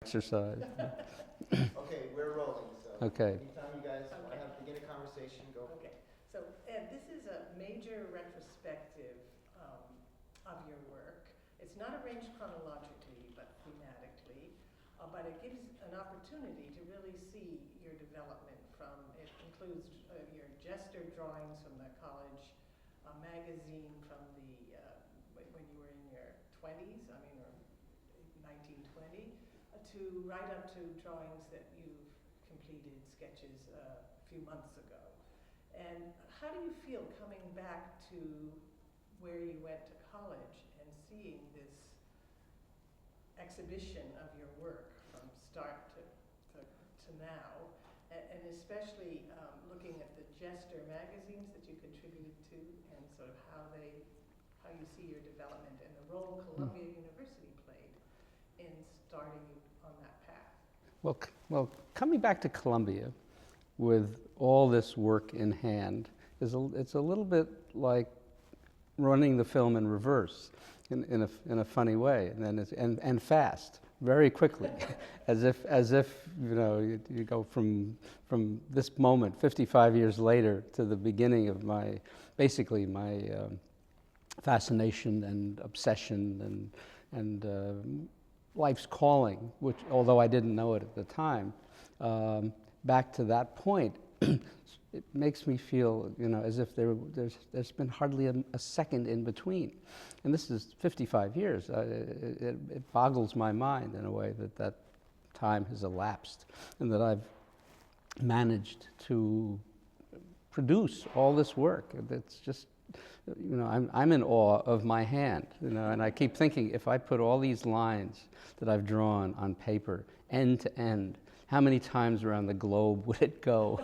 Exercise. Okay, we're rolling, so. Okay. Anytime you guys want to begin a conversation, go. Okay, so Ed, this is a major retrospective of your work. It's not arranged chronologically, but thematically, but it gives an opportunity to really see your development from, it includes your gesture drawings from the college magazine from the, when you were in your 20s, I mean, or 1920, to right up to drawings that you've completed sketches a few months ago. And how do you feel coming back to where you went to college and seeing this exhibition of your work from start to now, and especially looking at the Jester magazines that you contributed to and sort of how you see your development and the role Columbia University played in starting you on that path? Well, coming back to Columbia with all this work in hand it's a little bit like running the film in reverse, in a funny way, and fast, very quickly, as if you go from this moment, 55 years later, to the beginning of my fascination and obsession and life's calling, which, although I didn't know it at the time, back to that point, it makes me feel, as if there's been hardly a second in between. And this is 55 years. It boggles my mind in a way that time has elapsed, and that I've managed to produce all this work. It's just, I'm in awe of my hand, and I keep thinking, if I put all these lines that I've drawn on paper, end to end, how many times around the globe would it go?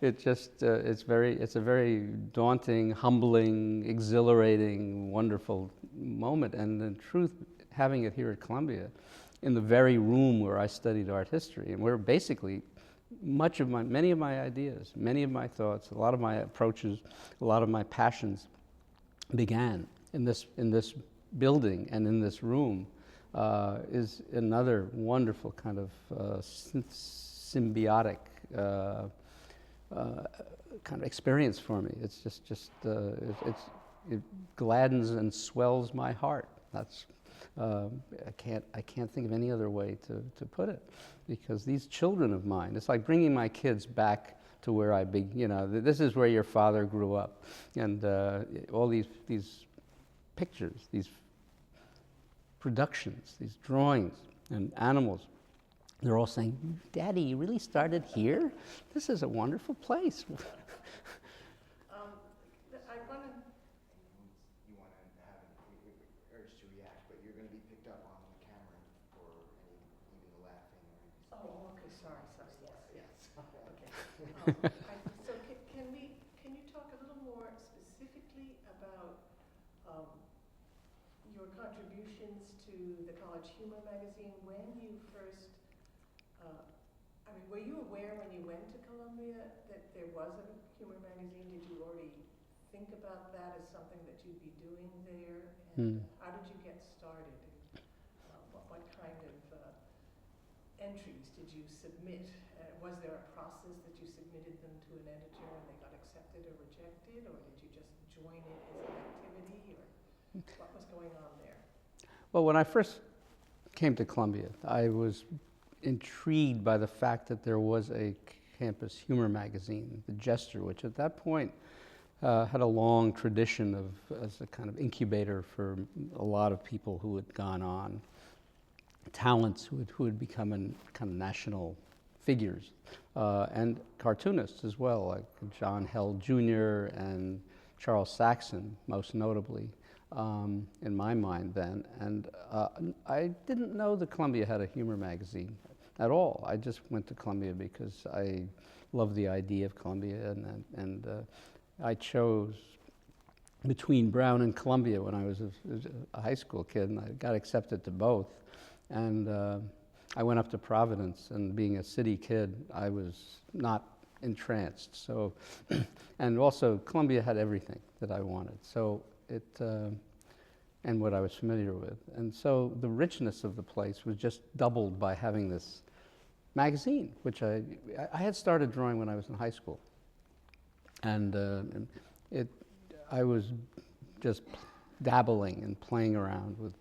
It just, it's a very daunting, humbling, exhilarating, wonderful moment. And in truth, having it here at Columbia, in the very room where I studied art history, and where basically many of my ideas, many of my thoughts, a lot of my approaches, a lot of my passions began in this building and in this room, is another wonderful kind of symbiotic kind of experience for me. It's it gladdens and swells my heart. That's I can't think of any other way to put it, because these children of mine, it's like bringing my kids back to where this is where your father grew up, and all these pictures, these productions, these drawings and animals, they're all saying, "Daddy, you really started here? This is a wonderful place." I want to. You want to have an urge to react, but you're going to be picked up on the camera for even laughing or anything. Oh, okay. Sorry. Yes. Okay. So can you talk a little more specifically about your contributions to the College Humor magazine when you first? Were you aware when you went to Columbia that there was a humor magazine? Did you already think about that as something that you'd be doing there? And how did you get started? What kind of entries did you submit? Was there a process that you submitted them to an editor and they got accepted or rejected, or did you just join it as an activity, or what was going on there? Well, when I first came to Columbia, I was intrigued by the fact that there was a campus humor magazine, The Jester, which at that point had a long tradition as a kind of incubator for a lot of people who had gone on, talents who had become kind of national figures, and cartoonists as well, like John Hell Jr. and Charles Saxon, most notably, in my mind then. And I didn't know that Columbia had a humor magazine at all. I just went to Columbia because I loved the idea of Columbia, and I chose between Brown and Columbia when I was a high school kid, and I got accepted to both. And I went up to Providence, and being a city kid, I was not entranced. So, and also Columbia had everything that I wanted. So and what I was familiar with. And so the richness of the place was just doubled by having this magazine, which I had started drawing when I was in high school. And I was just dabbling and playing around with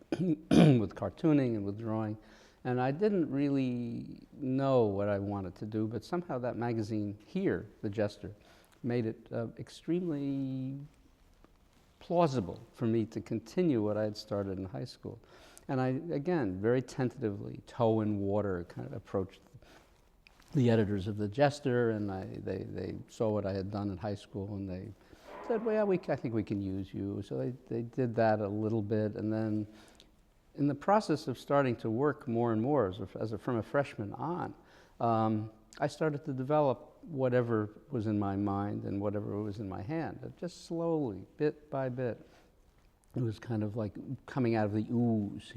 with cartooning and with drawing, and I didn't really know what I wanted to do, but somehow that magazine here, The Jester, made it extremely plausible for me to continue what I had started in high school. And I, again, very tentatively, toe in water, kind of approached the editors of The Jester, and they saw what I had done in high school, and they said, well, I think we can use you. So they did that a little bit, and then in the process of starting to work more and more from a freshman on, I started to develop whatever was in my mind and whatever was in my hand. Just slowly, bit by bit. It was kind of like coming out of the ooze,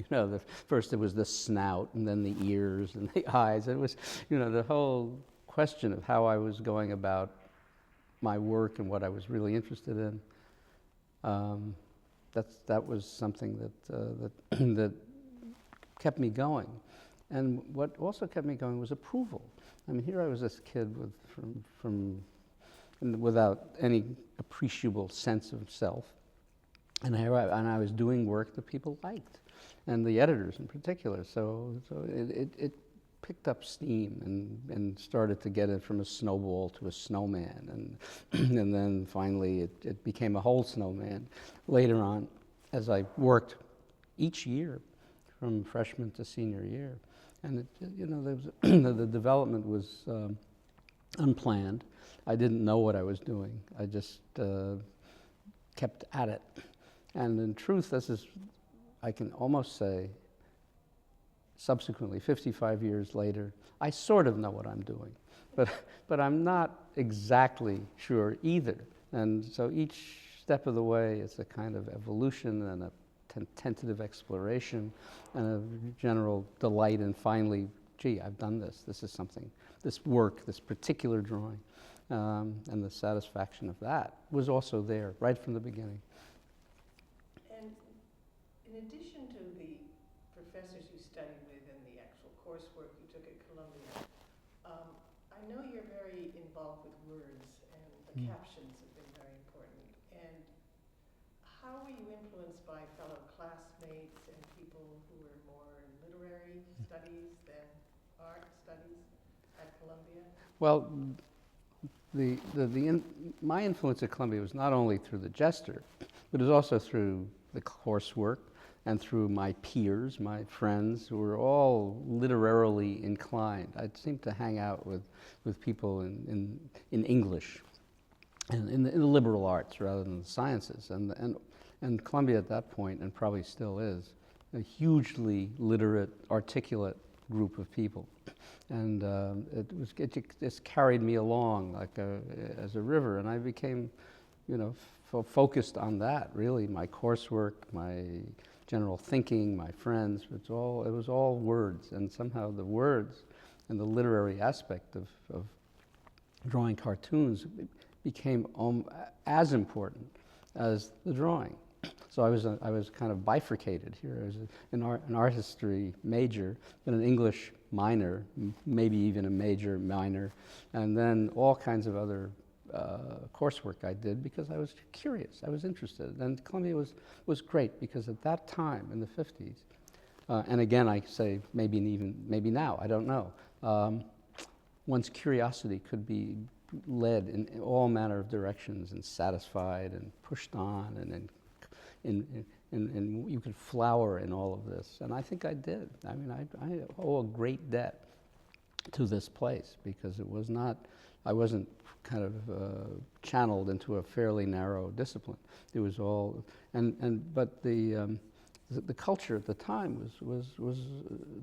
first it was the snout, and then the ears and the eyes. It was, the whole question of how I was going about my work and what I was really interested in. That was something that kept me going. And what also kept me going was approval. I mean, here I was this kid without any appreciable sense of self. And I was doing work that people liked, and the editors in particular. So it picked up steam and started to get it from a snowball to a snowman, and then finally it became a whole snowman later on as I worked each year from freshman to senior year. And there was the development was unplanned. I didn't know what I was doing. I just kept at it. And in truth, I can almost say, subsequently, 55 years later, I sort of know what I'm doing, but I'm not exactly sure either. And so each step of the way, it's a kind of evolution and a tentative exploration and a general delight in finally, gee, I've done this. This is something, this work, this particular drawing, and the satisfaction of that was also there right from the beginning. And in addition to the professors you studied with and the actual coursework you took at Columbia, I know you're very involved with words, and the captions have been very important. And how were you influenced by fellow classmates and people who were more in literary studies than art studies at Columbia? Well, my influence at Columbia was not only through The Jester, but it was also through the coursework and through my peers, my friends, who were all literarily inclined. I seemed to hang out with people in English and in the liberal arts rather than the sciences. And Columbia at that point, and probably still is, a hugely literate, articulate group of people. And it just carried me along like as a river, and I became, focused on that, really. My coursework, my general thinking, my friends, it was all words, and somehow the words and the literary aspect of drawing cartoons became as important as the drawing. So I was kind of bifurcated here. I was an art history major, then an English minor, maybe even a major minor, and then all kinds of other coursework I did because I was curious, I was interested. And Columbia was great because at that time in the 50s, and again I say maybe now, I don't know, one's curiosity could be led in all manner of directions and satisfied and pushed on, and you could flower in all of this. And I think I did. I mean, I owe a great debt to this place because I wasn't kind of channeled into a fairly narrow discipline. It was all, but the culture at the time was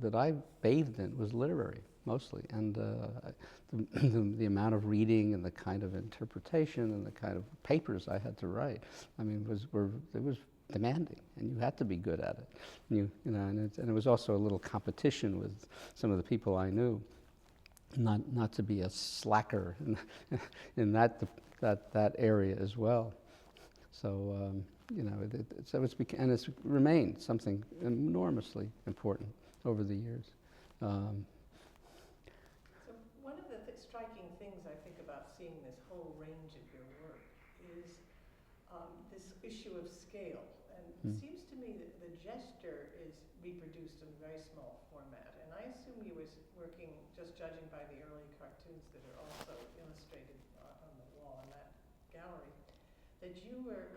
that I bathed in was literary mostly, and the amount of reading and the kind of interpretation and the kind of papers I had to write, I mean, it was demanding, and you had to be good at it. And it was also a little competition with some of the people I knew, not to be a slacker in that area as well. So you know, so and it's remained something enormously important over the years. So one of the striking things I think about seeing this whole range of your work is this issue of scale. And it seems to me that the gesture is reproduced in a very small format. And I assume you was working, just judging by the early cartoons that are also illustrated on the wall in that gallery, that you were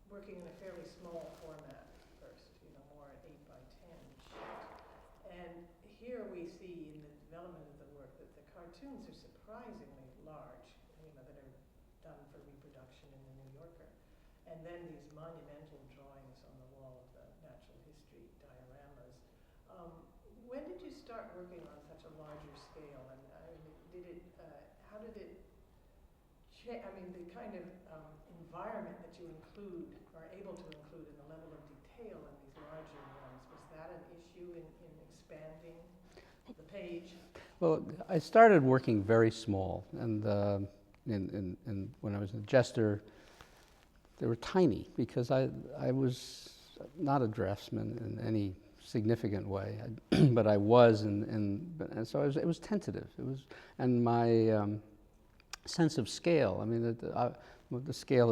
working in a fairly small format first, you know, more an 8 by 10 sheet. And here we see in the development of the work that the cartoons are surprisingly large, you know, that are done for reproduction in the New Yorker. And then these monumental drawings on the wall of the natural history dioramas. When did you start working on such a larger scale? And how did it change? I mean, the kind of environment that you include, are able to include in the level of detail in these larger ones, was that an issue in expanding the page? Well, I started working very small, and when I was a jester, they were tiny because I was not a draftsman in any significant way, but I was, and so it was tentative. It was, and my sense of scale. I mean, the scale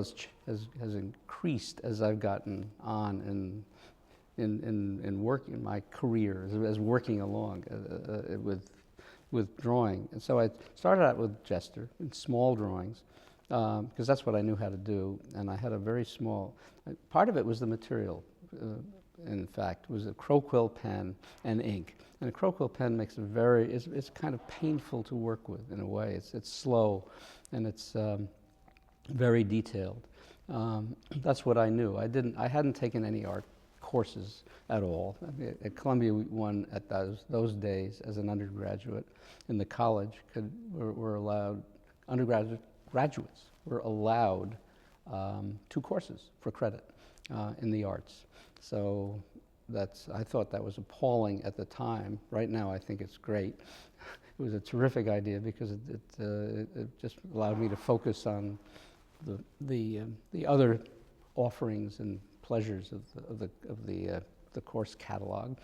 has increased as I've gotten on in working my career as working along with drawing. And so I started out with Jester in small drawings because that's what I knew how to do, and I had a very small. Part of it was the material. In fact, was a crow-quill pen and ink. And a crow-quill pen makes it's kind of painful to work with in a way. It's slow, and it's very detailed. That's what I knew. I hadn't taken any art courses at all. I mean, at Columbia, one at those days as an undergraduate in the college were allowed, graduates were allowed 2 courses for credit in the arts. So I thought that was appalling at the time. Right now, I think it's great. It was a terrific idea because it just allowed me to focus on the other offerings and pleasures of the course catalog.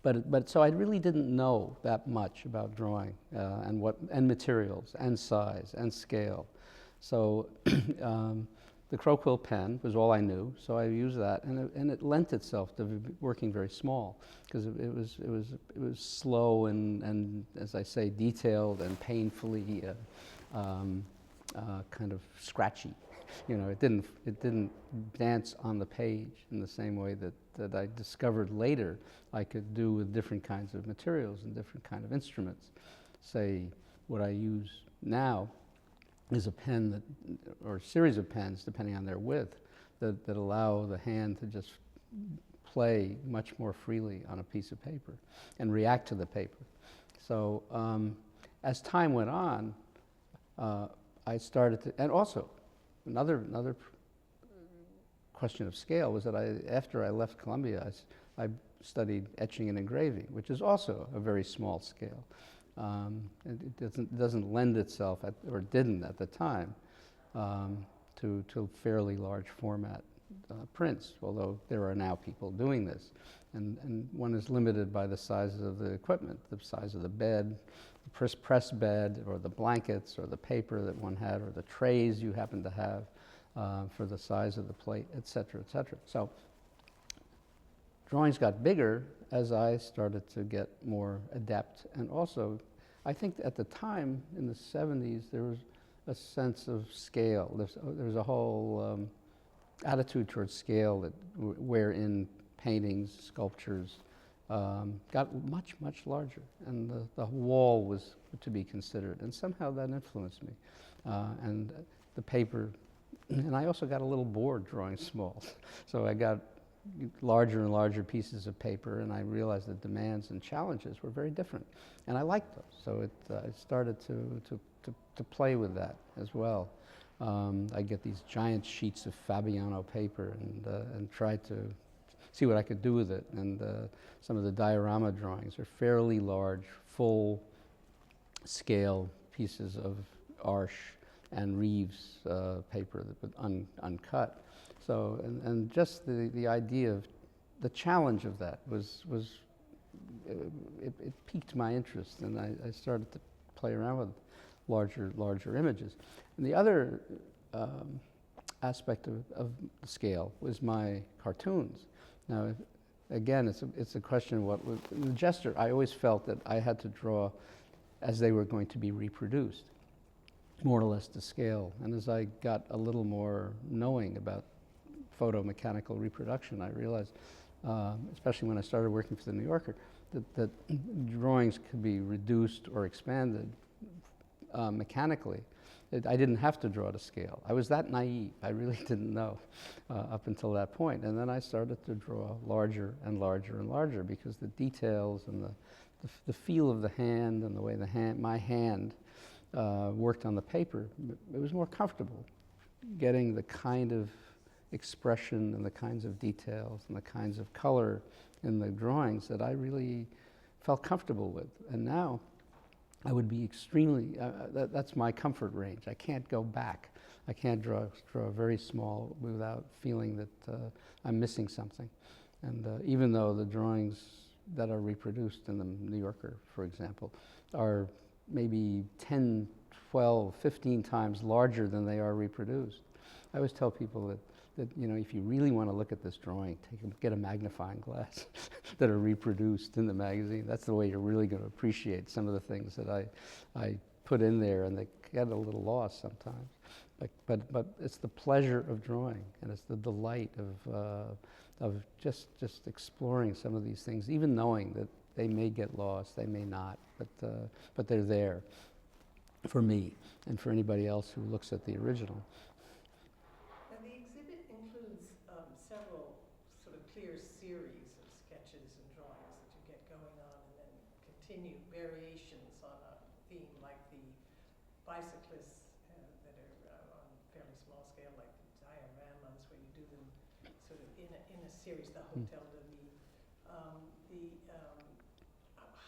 But so I really didn't know that much about drawing and materials and size and scale. So the crow-quill pen was all I knew, so I used that, and it lent itself to working very small because it was slow and as I say, detailed and painfully kind of scratchy. You know, it didn't dance on the page in the same way that I discovered later I could do with different kinds of materials and different kind of instruments. Say, what I use now is a pen or a series of pens, depending on their width, that allow the hand to just play much more freely on a piece of paper and react to the paper. So as time went on, I started to, and also another question of scale was that after I left Columbia, I studied etching and engraving, which is also a very small scale. It doesn't lend itself, or didn't at the time, to fairly large format prints, although there are now people doing this. And one is limited by the size of the equipment, the size of the bed, the press bed, or the blankets, or the paper that one had, or the trays you happen to have for the size of the plate, et cetera, et cetera. So drawings got bigger as I started to get more adept. And also, I think at the time, in the 70s, there was a sense of scale. There was a whole attitude towards scale wherein paintings, sculptures got much, much larger. And the wall was to be considered. And somehow that influenced me. And the paper, and I also got a little bored drawing small. So I got larger and larger pieces of paper, and I realized the demands and challenges were very different, and I liked those. So I started to play with that as well. I get these giant sheets of Fabiano paper and try to see what I could do with it. And some of the diorama drawings are fairly large, full scale pieces of Arches and Reeves paper that was uncut. So, and just the idea of the challenge of that it piqued my interest, and I started to play around with larger images. And the other aspect of the scale was my cartoons. Now, again, it's a question of what was in the gesture. I always felt that I had to draw as they were going to be reproduced, more or less to scale. And as I got a little more knowing about photomechanical reproduction, I realized, especially when I started working for the New Yorker, that drawings could be reduced or expanded mechanically. I didn't have to draw to scale. I was that naive. I really didn't know up until that point. And then I started to draw larger and larger and larger, because the details and the feel of the hand and the way my hand worked on the paper, it was more comfortable getting the kind of expression and the kinds of details and the kinds of color in the drawings that I really felt comfortable with. And now I would be extremely, that's my comfort range. I can't go back. I can't draw very small without feeling that I'm missing something. And even though the drawings that are reproduced in the New Yorker, for example, are maybe 10, 12, 15 times larger than they are reproduced, I always tell people that if you really want to look at this drawing, get a magnifying glass that are reproduced in the magazine. That's the way you're really going to appreciate some of the things that I put in there, and they get a little lost sometimes. But it's the pleasure of drawing, and it's the delight of just exploring some of these things, even knowing that they may get lost, they may not, but they're there for me and for anybody else who looks at the original. And the exhibit includes several sort of clear series of sketches and drawings that you get going on, and then continue variations on a theme, like the bicyclists that are on fairly small scale, like the dioramas, where you do them sort of in a series, the Hotel de Ville.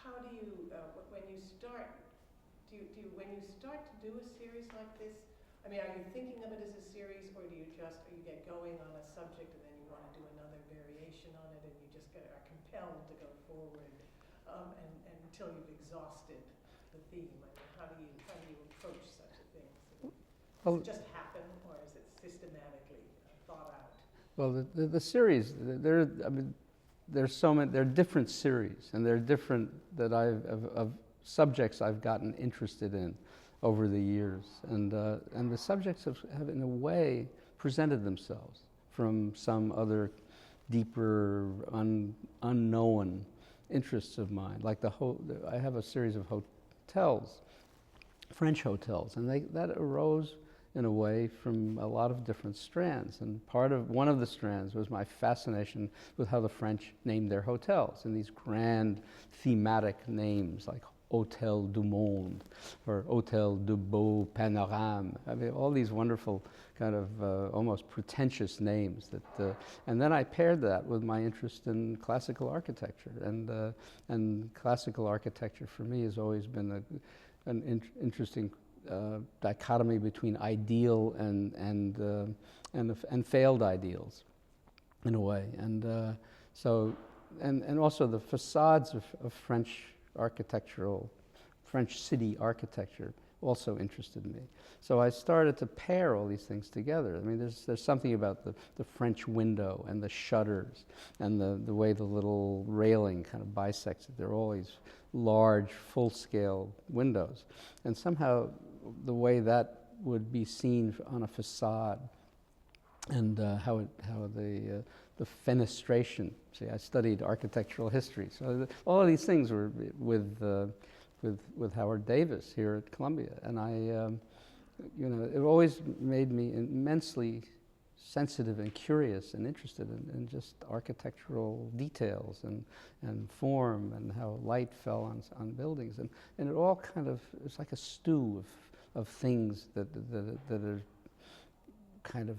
How do you, when you start, when you start to do a series like this, I mean, are you thinking of it as a series, or do you get going on a subject and then you want to do another variation on it, and you just are compelled to go forward and until you've exhausted the theme? I mean, how do you approach such a thing? Does it just happen, or is it systematically thought out? Well, the series, there's so many. There are different series, and they're different of subjects I've gotten interested in over the years, and the subjects have in a way presented themselves from some other deeper, unknown interests of mine. Like I have a series of hotels, French hotels, and that arose in a way from a lot of different strands. And one of the strands was my fascination with how the French named their hotels, and these grand thematic names like Hôtel du Monde or Hôtel du Beau Panorame. I mean, all these wonderful kind of almost pretentious names and then I paired that with my interest in classical architecture, and classical architecture for me has always been an interesting dichotomy between ideal and failed ideals, in a way, and also the facades of French city architecture also interested me. So I started to pair all these things together. I mean, there's something about the French window and the shutters and the way the little railing kind of bisects it. They're always large, full-scale windows, and somehow the way that would be seen on a facade, and how the fenestration. See, I studied architectural history, so all of these things were with Howard Davis here at Columbia, and it always made me immensely sensitive and curious and interested in just architectural details and form and how light fell on buildings, and it all kind of, it's like a stew of things that are kind of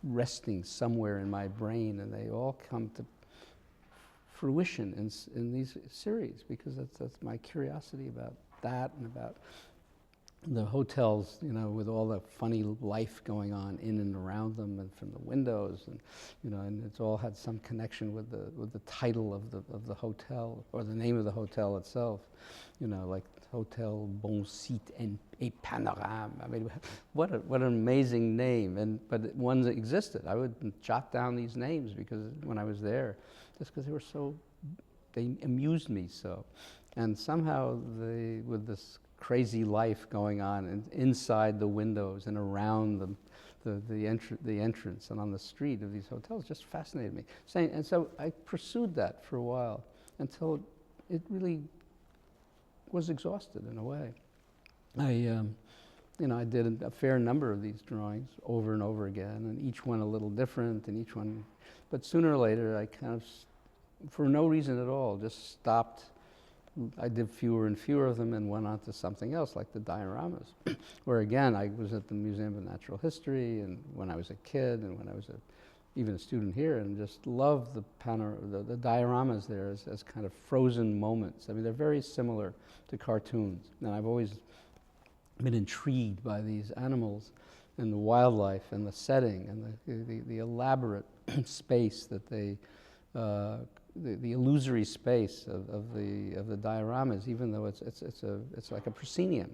resting somewhere in my brain, and they all come to fruition in these series, because that's my curiosity about that, and about the hotels, you know, with all the funny life going on in and around them, and from the windows, and you know, and it's all had some connection with the title of the hotel, or the name of the hotel itself, you know, like Hotel Bon Site et Panorama. I mean, what an amazing name! But ones that existed. I would jot down these names because when I was there, just because they amused me so, and somehow with this crazy life going on inside the windows and around the entrance and on the street of these hotels just fascinated me. And so I pursued that for a while until it really was exhausted in a way. I did a fair number of these drawings over and over again, and each one a little different, and each one, but sooner or later I kind of, for no reason at all, just stopped. I did fewer and fewer of them and went on to something else, like the dioramas, where again, I was at the Museum of Natural History, and when I was a kid, and when I was even a student here, and just loved the dioramas there as kind of frozen moments. I mean, they're very similar to cartoons, and I've always been intrigued by these animals and the wildlife and the setting and the elaborate space that they the illusory space of the dioramas, even though it's like a proscenium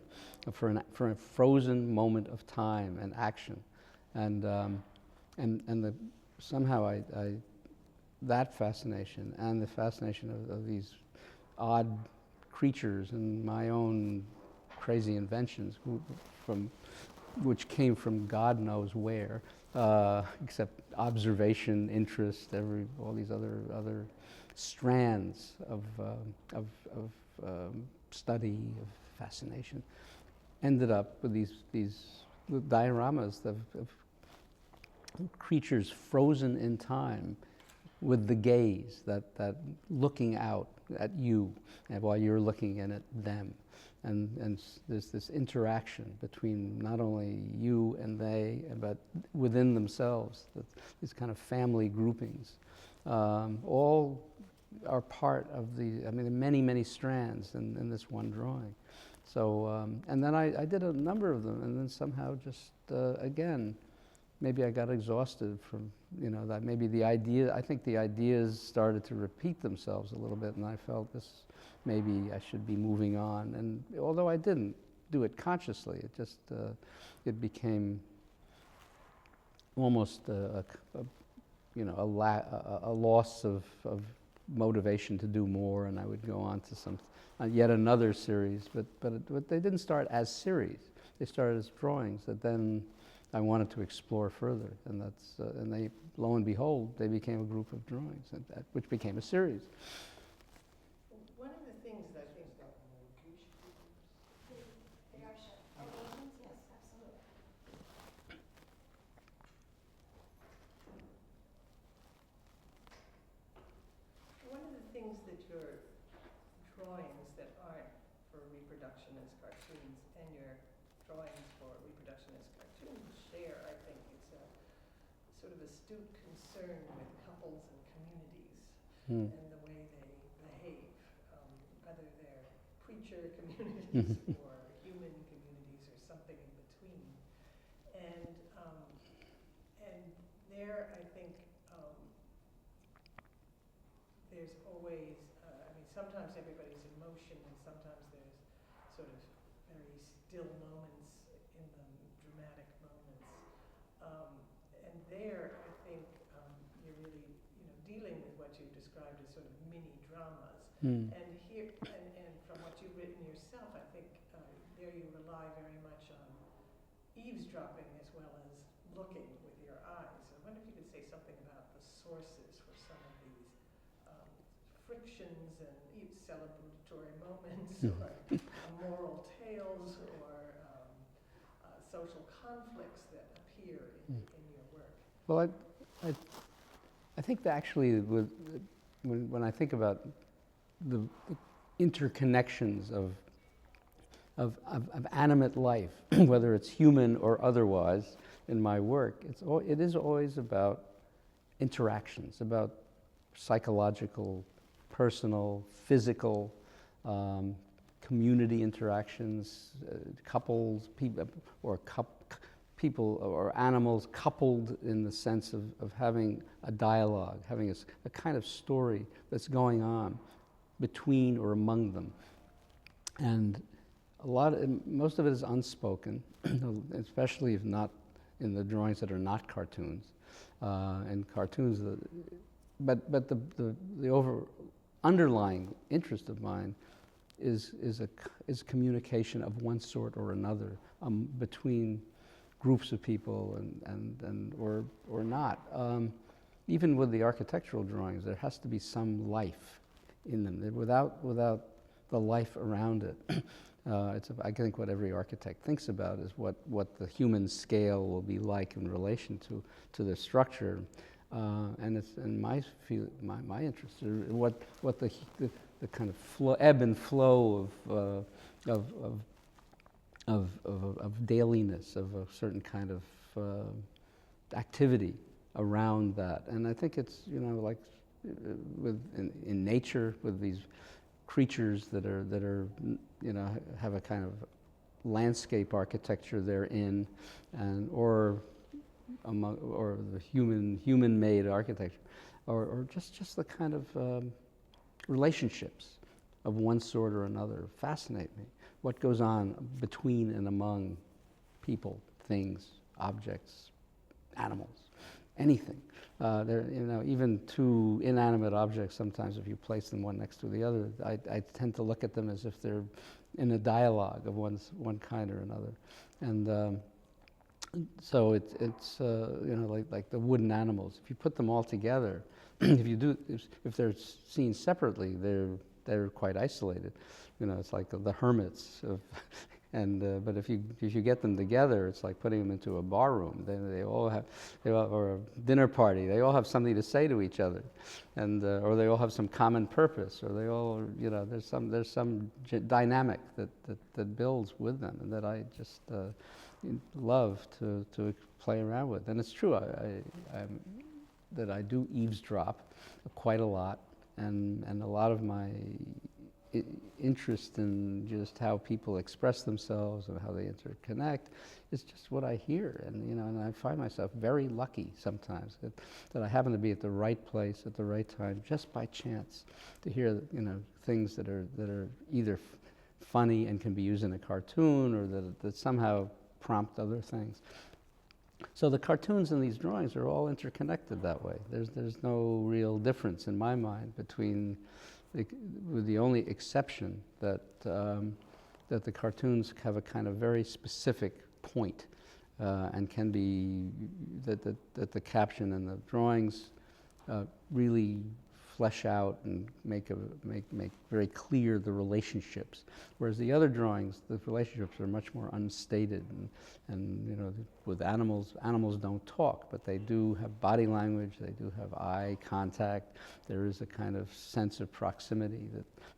for a frozen moment of time and action, and somehow that fascination and the fascination of these odd creatures and my own crazy inventions, which came from God knows where, except observation, interest, all these other strands of study, of fascination, ended up with these dioramas of creatures frozen in time with the gaze, that looking out at you, and while you're looking in at them. And there's this interaction between not only you and they, but within themselves, these kind of family groupings. All are part of the many, many strands in this one drawing. So, and then I did a number of them, and then somehow just, again, maybe I got exhausted from, that maybe I think the ideas started to repeat themselves a little bit, and I felt maybe I should be moving on. And although I didn't do it consciously, it just, it became almost a loss of motivation to do more, and I would go on to yet another series, but they didn't start as series. They started as drawings that then I wanted to explore further, and and they, lo and behold, they became a group of drawings, which became a series. One of the things that I think They are shut. Yes, absolutely. one of the things that your drawings that aren't for reproduction as cartoons and your drawings for reproduction as cartoons share, I think, it's a sort of astute concern with couples and communities and the way they behave, whether they're creature communities or human communities or something in between. And there, I think, there's always, sometimes everybody's in motion, and sometimes there's sort of very still moments in them, dramatic moments. And there, I think, you're really, dealing with what you described as sort of mini dramas. And here, and from what you've written yourself, I think there you rely very much on eavesdropping as well as looking with your eyes. I wonder if you could say something about the sources for some of these frictions and celebratory moments, or moral tales, or social conflicts that appear in your work. Well, I think that actually, when I think about the interconnections of animate life, whether it's human or otherwise, in my work, it is always about interactions, about psychological, personal, physical community interactions, couples, people or animals coupled in the sense of having a dialogue, having a kind of story that's going on between or among them. And most of it is unspoken, especially if not in the drawings that are not cartoons. And cartoons, but the underlying interest of mine is communication of one sort or another between groups of people or not. Even with the architectural drawings, there has to be some life in them. Without the life around it, I think what every architect thinks about is what the human scale will be like in relation to the structure, and my interest is what the kind of ebb and flow of dailiness, of a certain kind of activity around that. And I think it's, like in nature, with these creatures that are have a kind of landscape architecture they're in, or the human-made architecture, or just the kind of relationships of one sort or another fascinate me. What goes on between and among people, things, objects, animals, anything. Even two inanimate objects, sometimes if you place them one next to the other, I tend to look at them as if they're in a dialogue of one kind or another. And so it's like the wooden animals. If you put them all together, if they're seen separately, they're quite isolated. It's like the hermits of, but if you get them together, it's like putting them into a bar room. Or a dinner party. They all have something to say to each other, or they all have some common purpose, or they all, there's some dynamic that builds with them, and that I just love to play around with. And it's true, that I do eavesdrop quite a lot, and a lot of my interest in just how people express themselves and how they interconnect is just what I hear. And I find myself very lucky sometimes that I happen to be at the right place at the right time, just by chance, to hear things that are either funny and can be used in a cartoon, or that somehow prompt other things. So the cartoons in these drawings are all interconnected that way. There's no real difference in my mind between, with the only exception that the cartoons have a kind of very specific point, and can be that the caption and the drawings really flesh out and make very clear the relationships, whereas the other drawings, the relationships are much more unstated, and with animals don't talk, but they do have body language, they do have eye contact. There is a kind of sense of proximity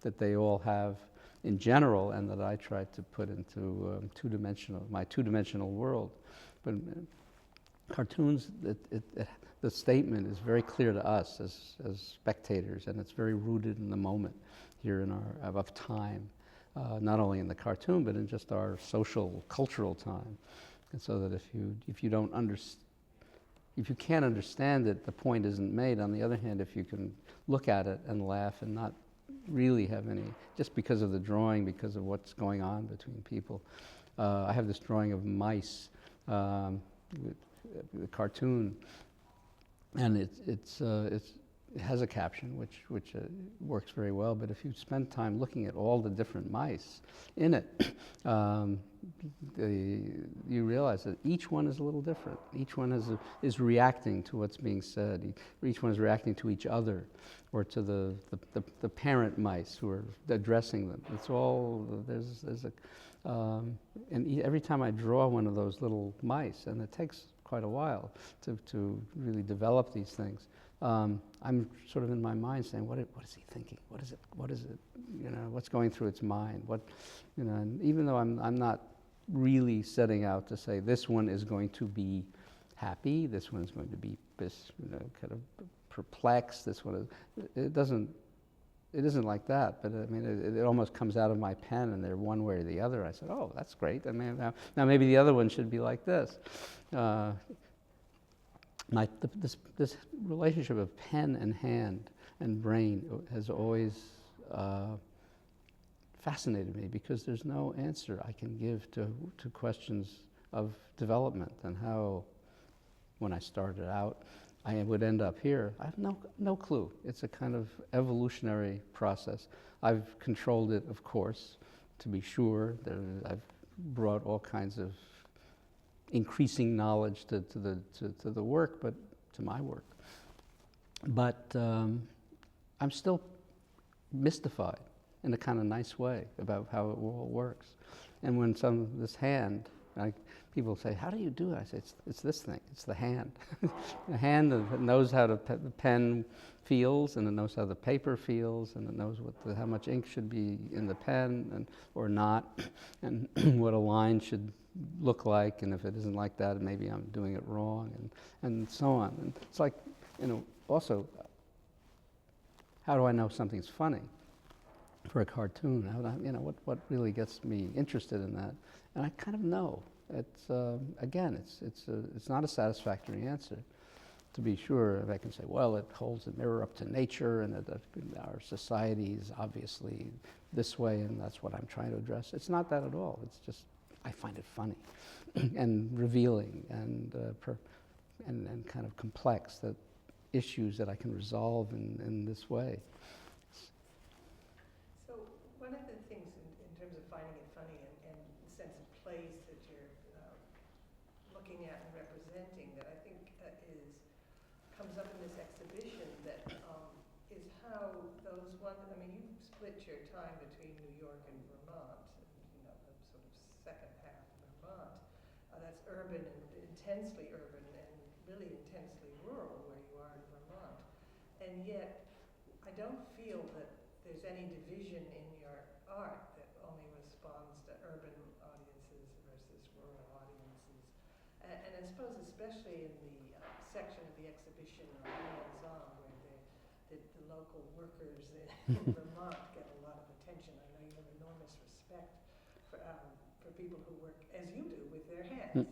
that they all have in general, and that I try to put into my two-dimensional world. But cartoons, the statement is very clear to us as spectators, and it's very rooted in the moment here in of time, not only in the cartoon, but in just our social, cultural time. And so that if you can't understand it, the point isn't made. On the other hand, if you can look at it and laugh and not really have any, just because of the drawing, because of what's going on between people. I have this drawing of mice, the cartoon, and it has a caption which works very well. But if you spend time looking at all the different mice in it, you realize that each one is a little different. Each one is reacting to what's being said. Each one is reacting to each other, or to the parent mice who are addressing them. It's all there's a and every time I draw one of those little mice, and it takes quite a while to really develop these things. I'm sort of in my mind saying, what is he thinking? What is it? What's going through its mind? And even though I'm not really setting out to say this one is going to be happy, this one is going to be kind of perplexed. This one is. it isn't like that, but I mean, it almost comes out of my pen, and they're one way or the other. I said, oh, that's great. I mean, now maybe the other one should be like this. This relationship of pen and hand and brain has always fascinated me, because there's no answer I can give to questions of development and how, when I started out, I would end up here. I have no clue. It's a kind of evolutionary process. I've controlled it, of course, to be sure. I've brought all kinds of increasing knowledge to the work, but to my work. But I'm still mystified in a kind of nice way about how it all works. And when this hand, people say, how do you do it? I say, it's this thing, it's the hand. The hand that knows how the pen feels, and it knows how the paper feels, and it knows how much ink should be in the pen or not, and what a line should look like, and if it isn't like that, maybe I'm doing it wrong, and so on. And it's like, also, how do I know something's funny for a cartoon? How do I, what really gets me interested in that? And I kind of know. It's again, it's not a satisfactory answer. To be sure, if I can say, well, it holds a mirror up to nature, and our society is obviously this way, and that's what I'm trying to address. It's not that at all. It's just I find it funny and revealing and kind of complex, that issues that I can resolve in this way. So one of the things in terms of finding it funny and the sense of place that you're looking at and representing that I think comes up in this exhibition that is how those I mean, you split your time between New York and Vermont, and, the sort of second half of Vermont. That's urban and intensely urban and really intensely rural where you are in Vermont. And yet, I don't feel that there's any division in your art that only responds to urban audiences versus rural audiences. And I suppose especially in the section of the exhibition on hands-on, where the local workers in Vermont get a lot of attention. I know you have enormous respect for people who work, as you do, with their hands.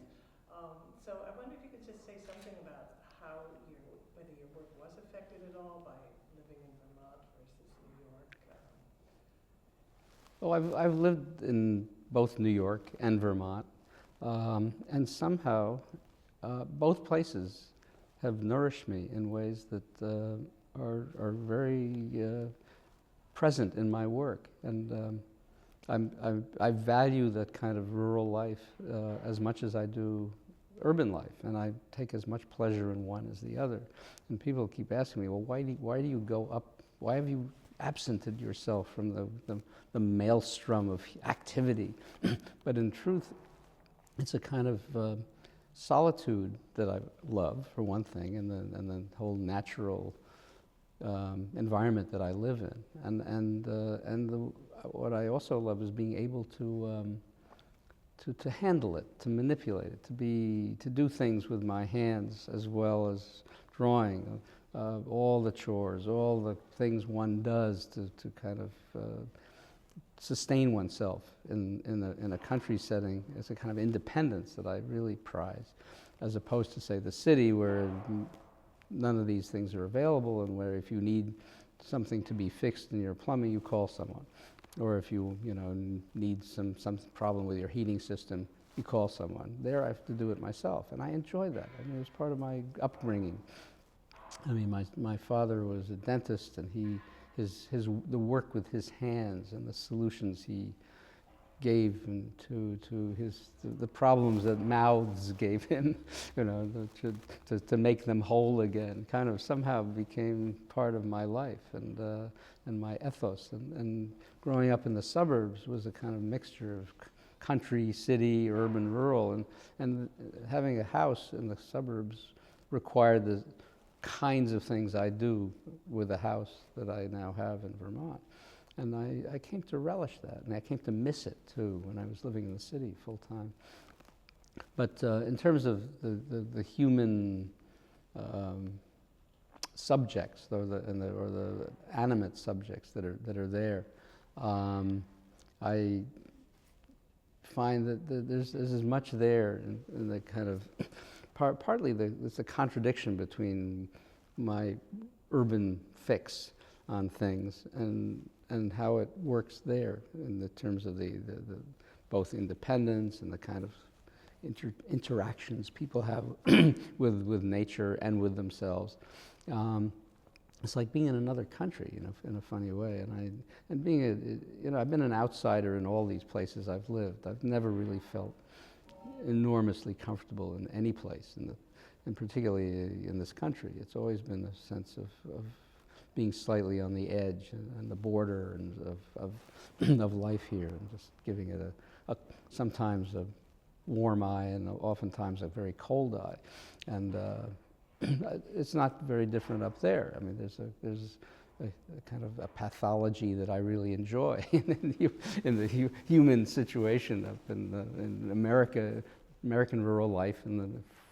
So I wonder if you could just say something about whether your work was affected at all by living in Vermont versus New York. Well, I've lived in both New York and Vermont, and somehow both places have nourished me in ways that are very present in my work, and I value that kind of rural life as much as I do urban life, and I take as much pleasure in one as the other. And people keep asking me, well, why do you go up? Why have you absented yourself from the maelstrom of activity? But in truth, it's a kind of solitude that I love, for one thing, and the whole natural environment that I live in, and what I also love is being able to handle it, to manipulate it, to do things with my hands as well as drawing, all the chores, all the things one does to kind of sustain oneself in a country setting. It's a kind of independence that I really prize, as opposed to, say, the city, where none of these things are available, and where if you need something to be fixed in your plumbing, you call someone. Or if you need some problem with your heating system, you call someone. There I have to do it myself, and I enjoy that. I mean, it was part of my upbringing. I mean, my father was a dentist, and the work with his hands and the solutions he gave to the problems that mouths gave him, to make them whole again, kind of somehow became part of my life and my ethos. And growing up in the suburbs was a kind of mixture of country, city, urban, rural, and having a house in the suburbs required the kinds of things I do with the house that I now have in Vermont. And I came to relish that, and I came to miss it too when I was living in the city full time. But in terms of the human subjects or the animate subjects that are there. I find that there's as much there in the kind of partly it's a contradiction between my urban fix on things and how it works there in the terms of the both independence and the kind of interactions people have with nature and with themselves. It's like being in another country, in a funny way. And being I've been an outsider in all these places I've lived. I've never really felt enormously comfortable in any place, and particularly in this country. It's always been a sense of being slightly on the edge and the border and of life here, and just giving it a sometimes a warm eye and oftentimes a very cold eye. And it's not very different up there. I mean, there's a kind of a pathology that I really enjoy in the human situation up in American rural life in the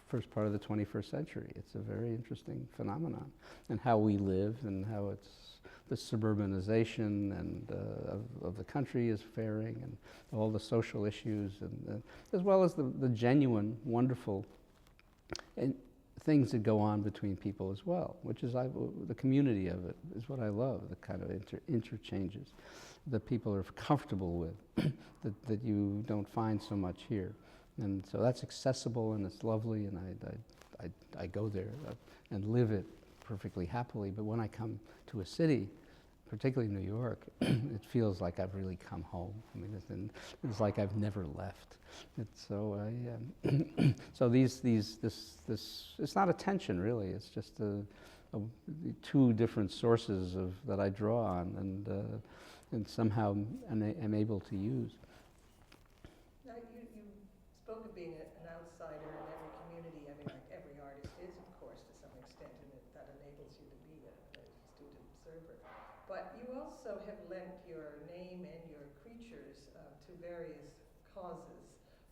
first part of the 21st century. It's a very interesting phenomenon, and how we live and how the suburbanization and of the country is faring, and all the social issues, and as well as the genuine, wonderful things that go on between people as well, which is the community of it is what I love, the kind of interchanges that people are comfortable with that you don't find so much here. And so that's accessible and it's lovely, and I go there and live it perfectly happily. But when I come to a city, particularly New York, it feels like I've really come home. I mean, it's like I've never left. So this it's not a tension really. It's just two different sources that I draw on and somehow am able to use. Now, you spoke of being an outsider in every community. I mean, like every artist is, of course, to some extent, and that enables you to be an astute observer. But you also have lent your name and your creatures to various causes,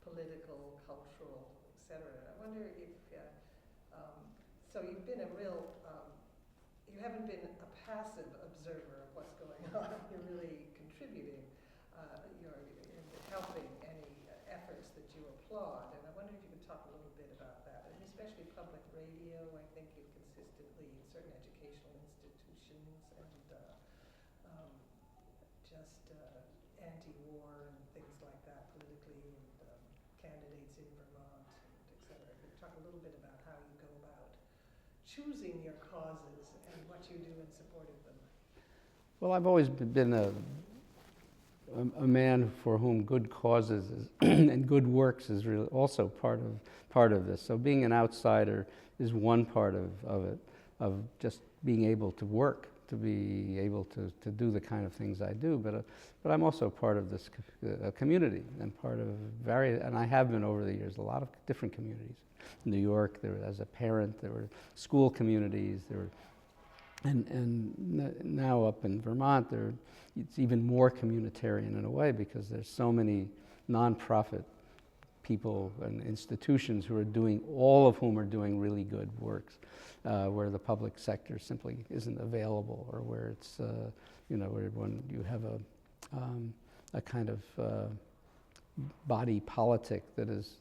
political, cultural, etc. I wonder if, so you've been a real, you haven't been a passive observer of what's going on. You're really contributing, you're helping any efforts that you applaud. And I wonder if you could talk a little bit about that, and especially public radio. I think you consistently in certain educational institutions and just anti-war and things like that politically, and candidates in Vermont, et cetera. Could you talk a little bit about how you go about choosing your causes and what you do in support of them? Well, I've always been a man for whom good causes and good works is really also part of this. So being an outsider is one part of it, of just being able to work, to be able to do the kind of things I do. But I'm also part of this community and part of and I have been over the years, a lot of different communities. In New York, as a parent, there were school communities, and now up in Vermont, it's even more communitarian in a way, because there's so many nonprofit people and institutions who are all of whom are doing really good works, where the public sector simply isn't available, or where it's, where when you have a kind of body politic that is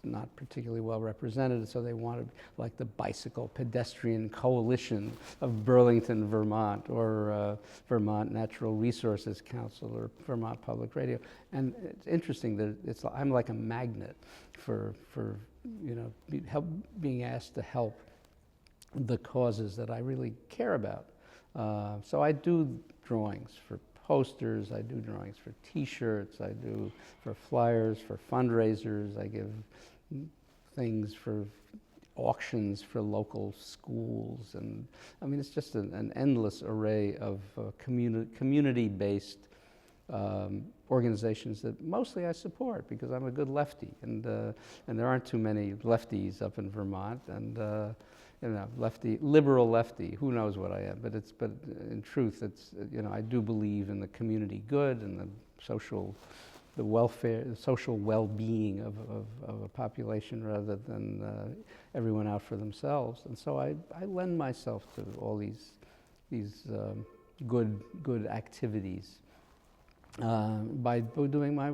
not particularly well represented, so they wanted like the Bicycle Pedestrian Coalition of Burlington, Vermont, or Vermont Natural Resources Council, or Vermont Public Radio. And it's interesting that I'm like a magnet for being asked to help the causes that I really care about. So I do drawings for posters, I do drawings for T-shirts, I do for flyers, for fundraisers, I give things for auctions for local schools, and I mean it's just an endless array of community-based organizations that mostly I support because I'm a good lefty, and there aren't too many lefties up in Vermont, and liberal lefty, who knows what I am, but in truth, it's, I do believe in the community good and the social welfare, the social well-being of a population rather than everyone out for themselves. And so I lend myself to all these good activities by doing my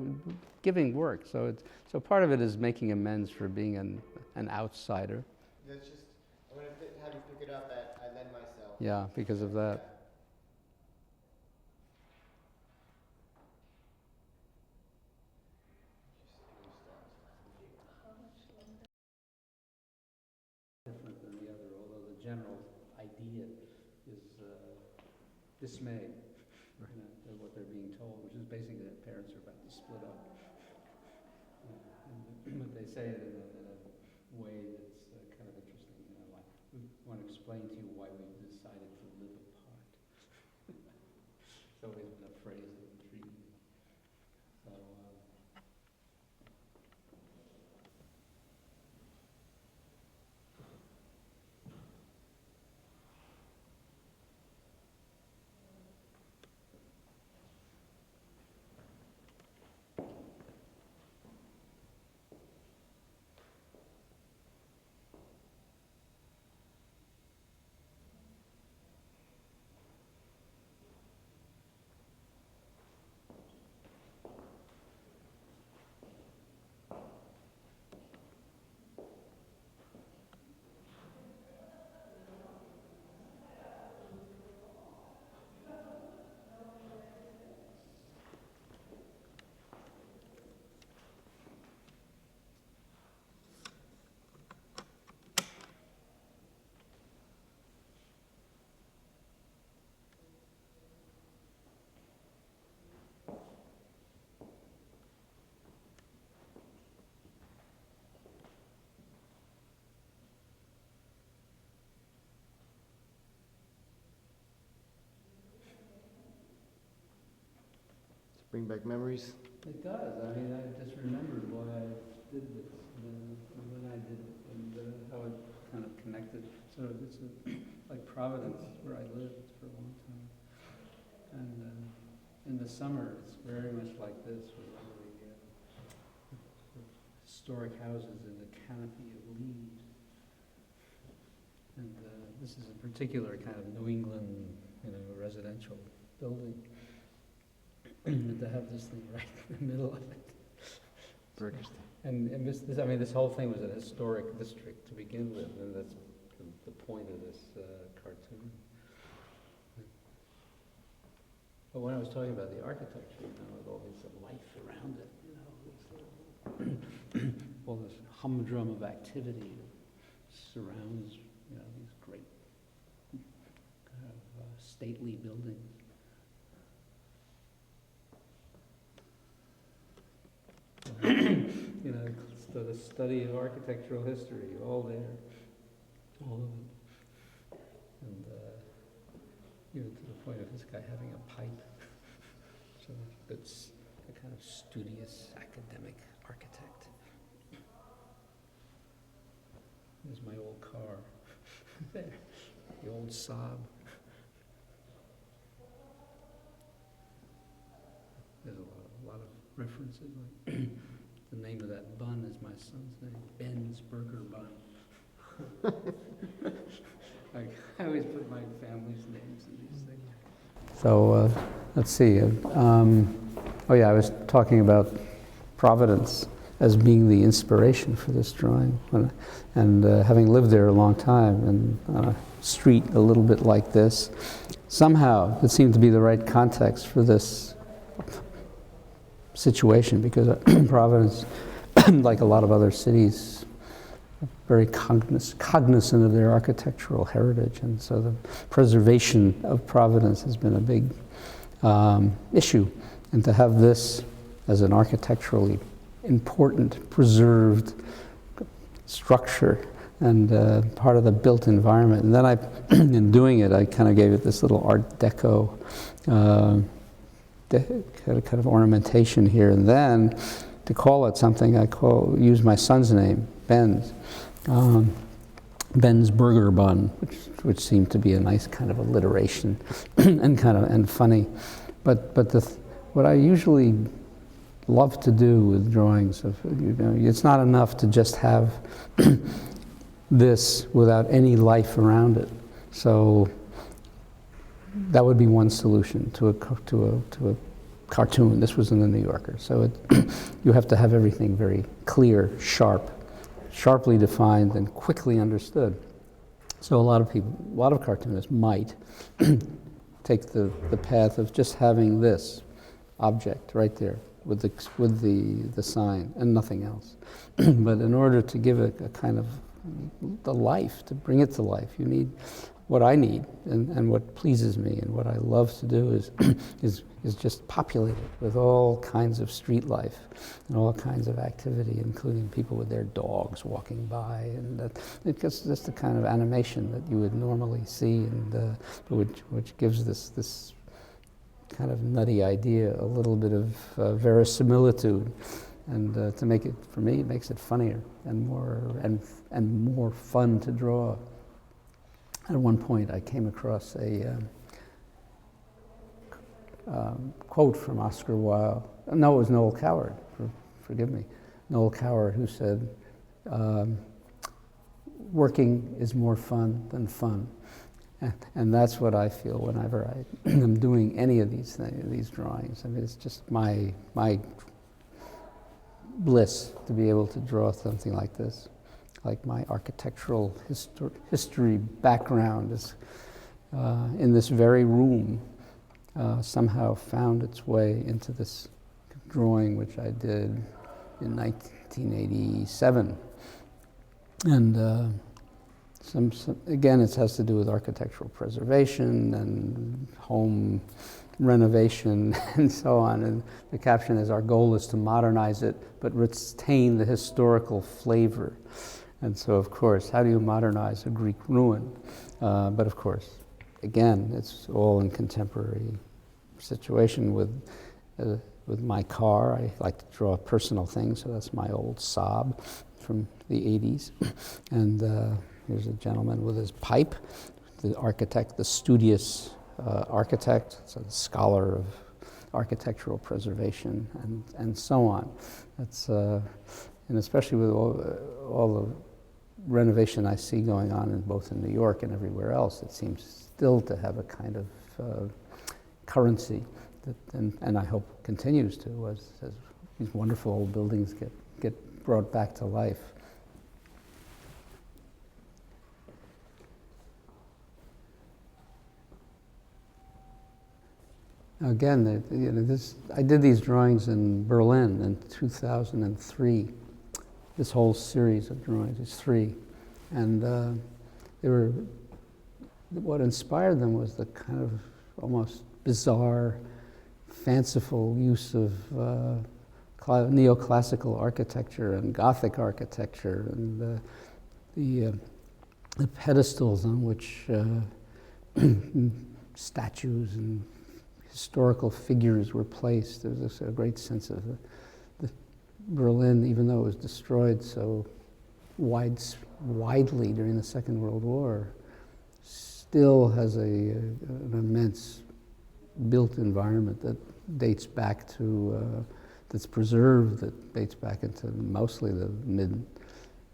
giving work. So part of it is making amends for being an outsider. That's just, I'm going to have you pick it up at I lend myself. Yeah, because of that. Different than the other, although the general idea is dismay, at what they're being told, which is basically that parents are about to split up. But they say it in a way that's kind of interesting. Like, we want to explain to you why we've decided to live apart. It's always been a phrase that intrigued me. So. Bring back memories. It does. I mean, I just remembered why I did this, and when I did it, and how it kind of connected. So it's like Providence, where I lived for a long time. And in the summer, it's very much like this, with all the historic houses in a canopy of leaves. And this is a particular kind of New England, residential building. To have this thing right in the middle of it. And this whole thing was a historic district to begin with, and that's the point of this cartoon. But when I was talking about the architecture, with all this life around it, all this humdrum of activity that surrounds, these great kind of stately buildings. The study of architectural history, all there, all of it, and to the point of this guy having a pipe. So that's a kind of studious academic architect. There's my old car, there, the old Saab. There's a lot of references. Like the name of that bun is my son's name, Ben's Burger Bun. I always put my family's names in these things. So let's see. I was talking about Providence as being the inspiration for this drawing, and having lived there a long time, and on a street a little bit like this, somehow it seemed to be the right context for this situation, because Providence, like a lot of other cities, very cognizant of their architectural heritage, and so the preservation of Providence has been a big issue. And to have this as an architecturally important, preserved structure and part of the built environment. And then in doing it, I kind of gave it this little Art Deco kind of ornamentation here, and then to call it something, use my son's name, Ben's Burger Bun, which seemed to be a nice kind of alliteration and funny. But what I usually love to do with drawings. It's not enough to just have this without any life around it. So that would be one solution to a cartoon. This was in the New Yorker. So you have to have everything very clear, sharply defined, and quickly understood. So a lot of cartoonists might take the path of just having this object right there with the sign and nothing else. But in order to give it a kind of the life, to bring it to life, you need what I need and what pleases me and what I love to do is just populate it with all kinds of street life and all kinds of activity, including people with their dogs walking by, and it's just the kind of animation that you would normally see, and which gives this kind of nutty idea a little bit of verisimilitude, and to make it, for me, it makes it funnier and more fun to draw. At one point, I came across a quote from Oscar Wilde. No, it was Noel Coward. Forgive me, Noel Coward, who said, "Working is more fun than fun." And that's what I feel whenever I am doing any of these things, these drawings. I mean, it's just my bliss to be able to draw something like this. Like my architectural history background is in this very room somehow found its way into this drawing, which I did in 1987. And again, it has to do with architectural preservation and home renovation and so on. And the caption is, "Our goal is to modernize it, but retain the historical flavor." And so, of course, how do you modernize a Greek ruin? But of course, again, it's all in contemporary situation with my car. I like to draw personal things, so that's my old Saab from the 80s. And here's a gentleman with his pipe, the architect, the studious architect, so the scholar of architectural preservation, and so on. That's and especially with all the renovation I see going on in both in New York and everywhere else, it seems still to have a kind of currency that, and I hope continues to, as these wonderful old buildings get brought back to life. Again, I did these drawings in Berlin in 2003. This whole series of drawings is 3, and they were. What inspired them was the kind of almost bizarre, fanciful use of neoclassical architecture and Gothic architecture, and the pedestals on which statues and historical figures were placed. There was a great sense of the Berlin, even though it was destroyed so widely during the Second World War, still has an immense built environment that dates back to, that's preserved, that dates back into mostly the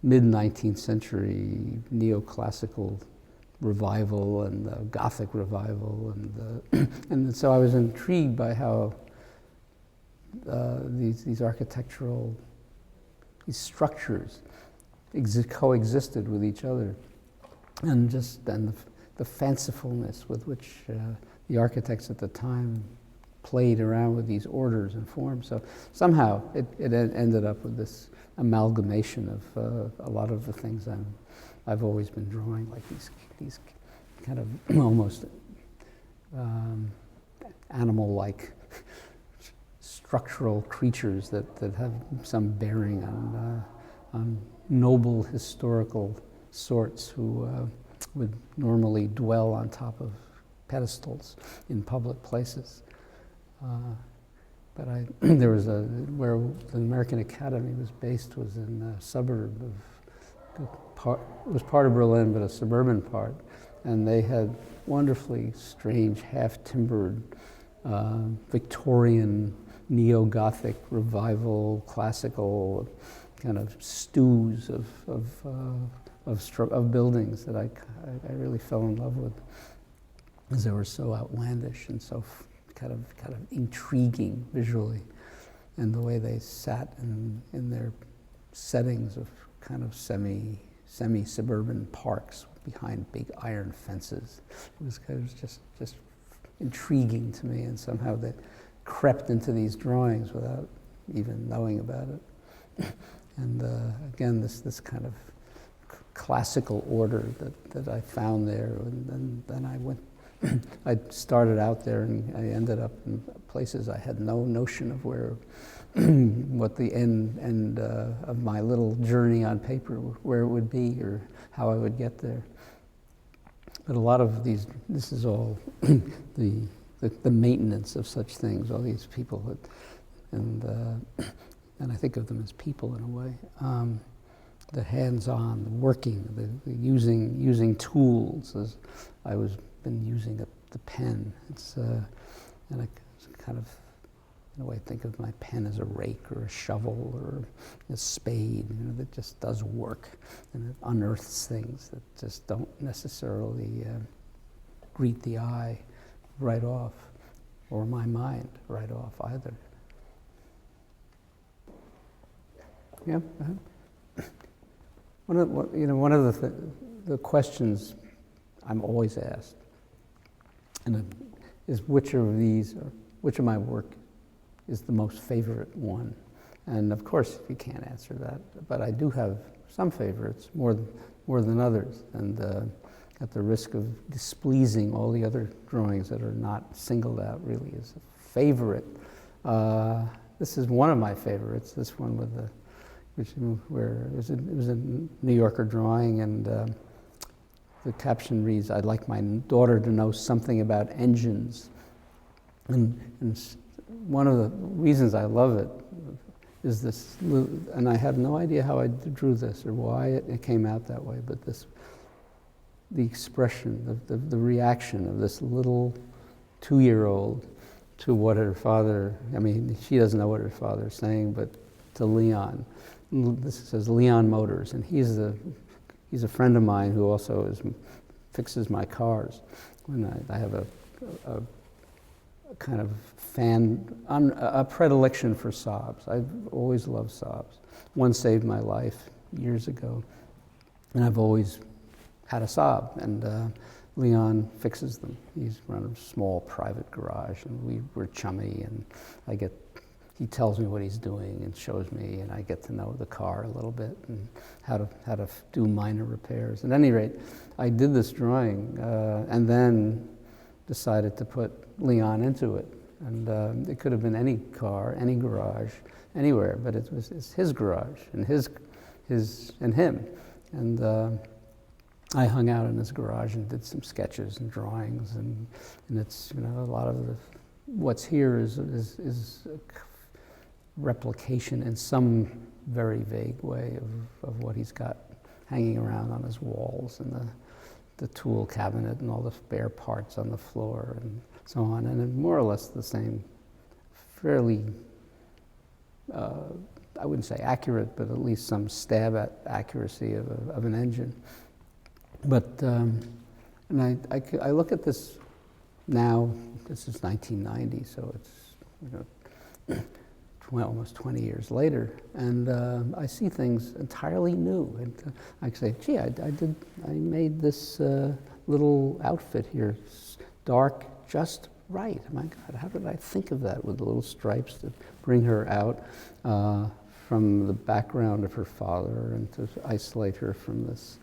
mid-19th century neoclassical revival and the Gothic revival, and so I was intrigued by how these architectural structures coexisted with each other, and the fancifulness with which the architects at the time played around with these orders and forms. So somehow it ended up with this amalgamation of a lot of the things I've always been drawing, like these kind of almost animal-like structural creatures that have some bearing on noble historical sorts who would normally dwell on top of pedestals in public places. But there was where the American Academy was based was in a suburb of, it was part of Berlin, but a suburban part, and they had wonderfully strange, half-timbered, Victorian neo-Gothic revival, classical kind of stews of buildings that I really fell in love with, because they were so outlandish and so kind of intriguing visually, and the way they sat in their settings of kind of semi-suburban parks behind big iron fences. It was just intriguing to me, and somehow they crept into these drawings without even knowing about it. And again, this kind of classical order that I found there, and then I went. I started out there, and I ended up in places I had no notion of what the end of my little journey on paper, where it would be or how I would get there. But a lot of this is all the maintenance of such things. All these people and I think of them as people in a way. The hands-on, the working, the using tools. As I been using the pen. And I kind of, in a way, think of my pen as a rake or a shovel or a spade, that just does work, and it unearths things that just don't necessarily greet the eye right off, or my mind right off either. Yeah. One of the questions I'm always asked, is which of my work is the most favorite one? And of course, you can't answer that, but I do have some favorites, more than others, and at the risk of displeasing all the other drawings that are not singled out really as a favorite. This is one of my favorites. This one where it was a New Yorker drawing, and the caption reads, "I'd like my daughter to know something about engines." And one of the reasons I love it is this, and I have no idea how I drew this or why it came out that way, but the expression, the reaction of this little 2-year-old to what her father, she doesn't know what her father is saying, but to Leon. This says Leon Motors, and he's a friend of mine who also fixes my cars. When I have a kind of a predilection for Saabs. I've always loved Saabs. One saved my life years ago, and I've always had a Saab, and Leon fixes them. He's run a small private garage, and we're chummy, and he tells me what he's doing and shows me, and I get to know the car a little bit and how to do minor repairs. At any rate, I did this drawing and then decided to put Leon into it. And it could have been any car, any garage, anywhere, but it's his garage and him. And I hung out in his garage and did some sketches and drawings, and it's a lot of what's here is a replication in some very vague way of what he's got hanging around on his walls, and the tool cabinet and all the spare parts on the floor and so on, and more or less the same, fairly, I wouldn't say accurate, but at least some stab at accuracy of an engine. But, and I look at this now, this is 1990, so it's, almost 20 years later, and I see things entirely new. And I say, gee, I made this little outfit here, dark, just right. My God, how did I think of that with the little stripes to bring her out from the background of her father and to isolate her from this,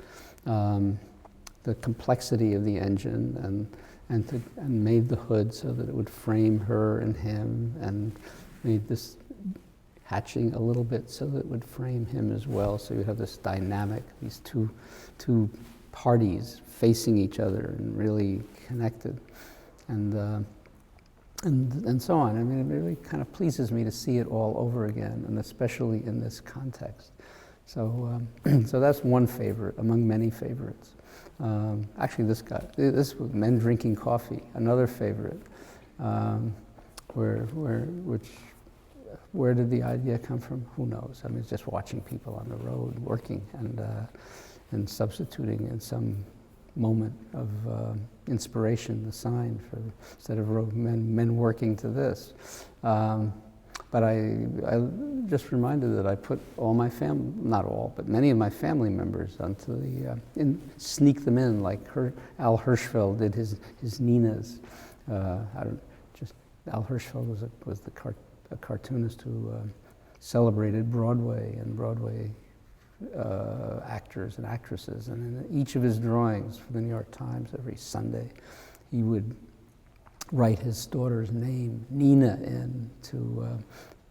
the complexity of the engine, and made the hood so that it would frame her and him, and made this hatching a little bit so that it would frame him as well. So you have this dynamic, these two parties facing each other and really connected, and so on. I mean, it really kind of pleases me to see it all over again, and especially in this context. So, so that's one favorite among many favorites. Actually, this was Men Drinking Coffee, another favorite, which where did the idea come from? Who knows? I mean, it's just watching people on the road working and substituting in some moment of inspiration, the sign for instead of men working to this. But I just reminded that I put all my family, not all, but many of my family members onto sneak them in, like Al Hirschfeld did his Nina's. Al Hirschfeld was a cartoonist who celebrated Broadway and Broadway actors and actresses, and in each of his drawings for the New York Times every Sunday, he would write his daughter's name, Nina, into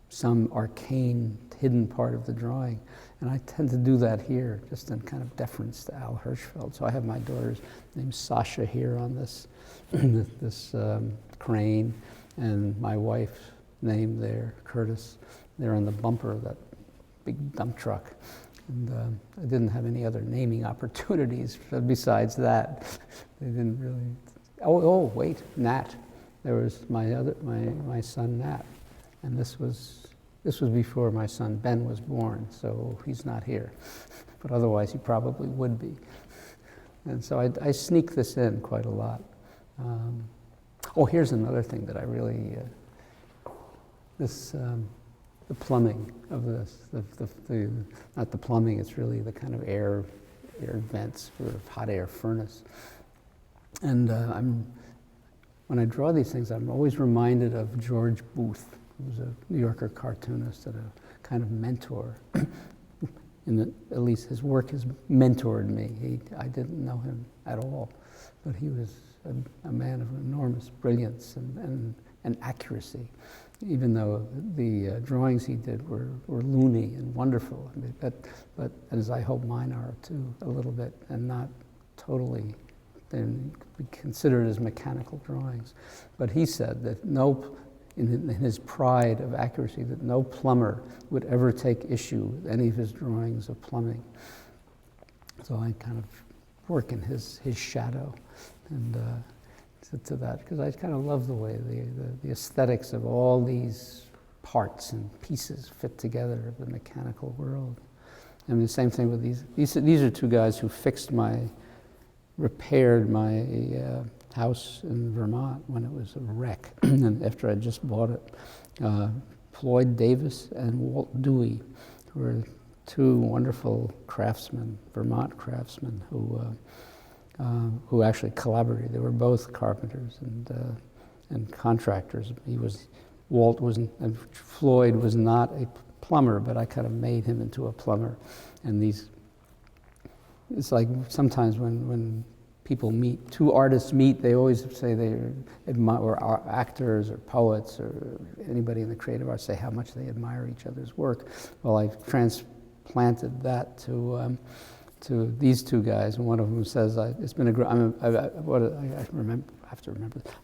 some arcane, hidden part of the drawing. And I tend to do that here, just in kind of deference to Al Hirschfeld. So I have my daughter's name Sasha here on this, this crane, and my wife's name there, Curtis, there on the bumper of that big dump truck. And I didn't have any other naming opportunities besides that. They didn't really. Oh, wait, Nat. There was my son Nat, and this was before my son Ben was born, so he's not here. But otherwise, he probably would be. And so I sneak this in quite a lot. Here's another thing that I really the plumbing of this, not the plumbing, it's really the kind of air vents for a hot air furnace. And when I draw these things, I'm always reminded of George Booth, who was a New Yorker cartoonist and a kind of mentor. At least his work has mentored me. I didn't know him at all, but he was a man of enormous brilliance and accuracy, even though the drawings he did were loony and wonderful. I mean, but as I hope mine are too, a little bit, and not totally considered as mechanical drawings. But he said that in his pride of accuracy, that no plumber would ever take issue with any of his drawings of plumbing. So I kind of work in his shadow, and to that, because I kind of love the way the aesthetics of all these parts and pieces fit together of the mechanical world. I mean, the same thing with these are two guys who repaired my house in Vermont when it was a wreck, and after I just bought it. Floyd Davis and Walt Dewey were two wonderful craftsmen, Vermont craftsmen, who actually collaborated. They were both carpenters and contractors. Floyd was not a plumber, but I kind of made him into a plumber. And it's like sometimes when people meet, two artists meet, they always say they admire, or actors or poets or anybody in the creative arts say how much they admire each other's work. Well, I've transplanted that to these two guys, and one of them says, "It's been